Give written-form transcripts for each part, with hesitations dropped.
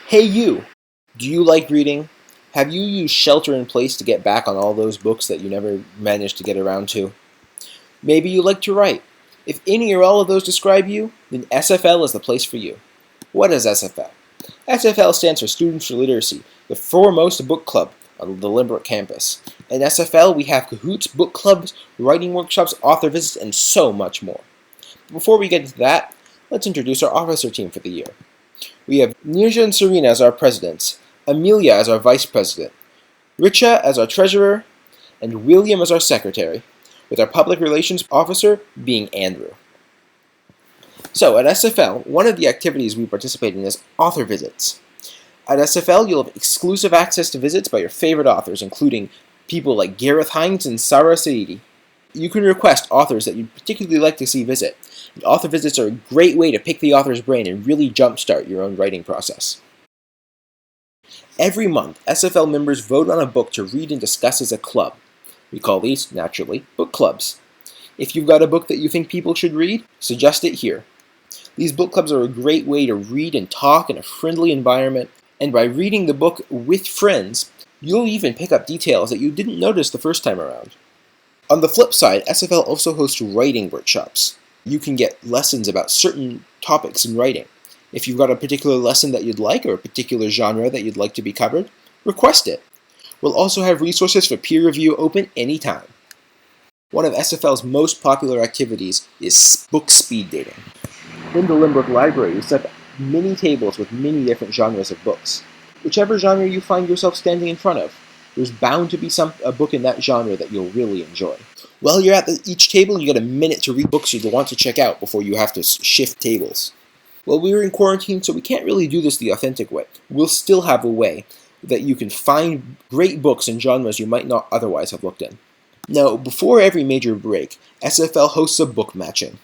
Hey you! Do you like reading? Have you used shelter in place to get back on all those books that you never managed to get around to? Maybe you like to write. If any or all of those describe you, then SFL is the place for you. What is SFL? SFL stands for Students for Literacy, the foremost book club on the Lynbrook campus. In SFL, we have Kahoots, book clubs, writing workshops, author visits, and so much more. Before we get into that, let's introduce our officer team for the year. We have Nirja and Serena as our presidents, Amelia as our vice president, Richa as our treasurer, and William as our secretary, with our public relations officer being Andrew. So, at SFL, one of the activities we participate in is author visits. At SFL, you'll have exclusive access to visits by your favorite authors, including people like Gareth Hines and Sarah Saidi. You can request authors that you'd particularly like to see visit, and author visits are a great way to pick the author's brain and really jumpstart your own writing process. Every month, SFL members vote on a book to read and discuss as a club. We call these, naturally, book clubs. If you've got a book that you think people should read, suggest it here. These book clubs are a great way to read and talk in a friendly environment, and by reading the book with friends, you'll even pick up details that you didn't notice the first time around. On the flip side, SFL also hosts writing workshops. You can get lessons about certain topics in writing. If you've got a particular lesson that you'd like or a particular genre that you'd like to be covered, request it. We'll also have resources for peer review open anytime. One of SFL's most popular activities is book speed dating. In the Lynbrook Library, we set up many tables with many different genres of books. Whichever genre you find yourself standing in front of, there's bound to be a book in that genre that you'll really enjoy. While you're at each table, you get a minute to read books you'd want to check out before you have to shift tables. Well, we're in quarantine, so we can't really do this the authentic way. We'll still have a way that you can find great books in genres you might not otherwise have looked in. Now, before every major break, SFL hosts a book matching,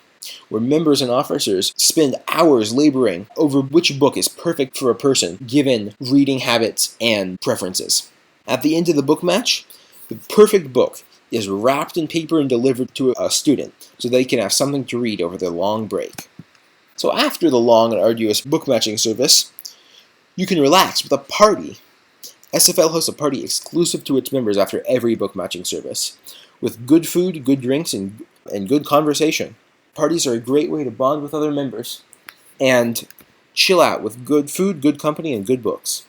where members and officers spend hours laboring over which book is perfect for a person, given reading habits and preferences. At the end of the book match, the perfect book is wrapped in paper and delivered to a student, so they can have something to read over their long break. So after the long and arduous book matching service, you can relax with a party. SFL hosts a party exclusive to its members after every book matching service, with good food, good drinks, and good conversation. Parties are a great way to bond with other members and chill out with good food, good company, and good books.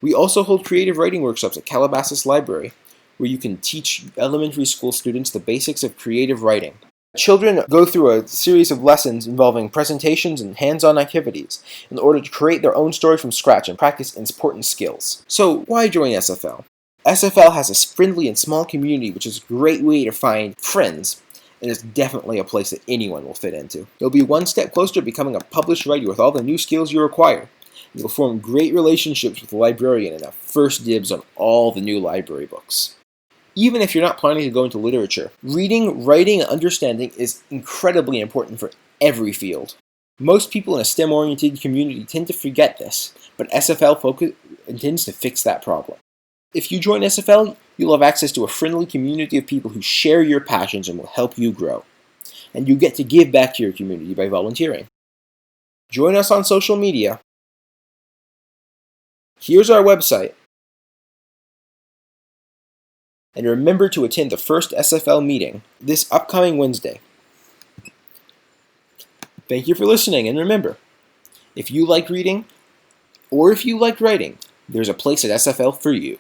We also hold creative writing workshops at Calabasas Library, where you can teach elementary school students the basics of creative writing. Children go through a series of lessons involving presentations and hands-on activities in order to create their own story from scratch and practice important skills. So why join SFL? SFL has a friendly and small community, which is a great way to find friends, and it's definitely a place that anyone will fit into. You'll be one step closer to becoming a published writer with all the new skills you require. You'll form great relationships with the librarian and have first dibs on all the new library books. Even if you're not planning to go into literature, reading, writing, and understanding is incredibly important for every field. Most people in a STEM-oriented community tend to forget this, but SFL intends to fix that problem. If you join SFL, you'll have access to a friendly community of people who share your passions and will help you grow. And you get to give back to your community by volunteering. Join us on social media. Here's our website. And remember to attend the first SFL meeting this upcoming Wednesday. Thank you for listening, and remember, if you like reading, or if you like writing, there's a place at SFL for you.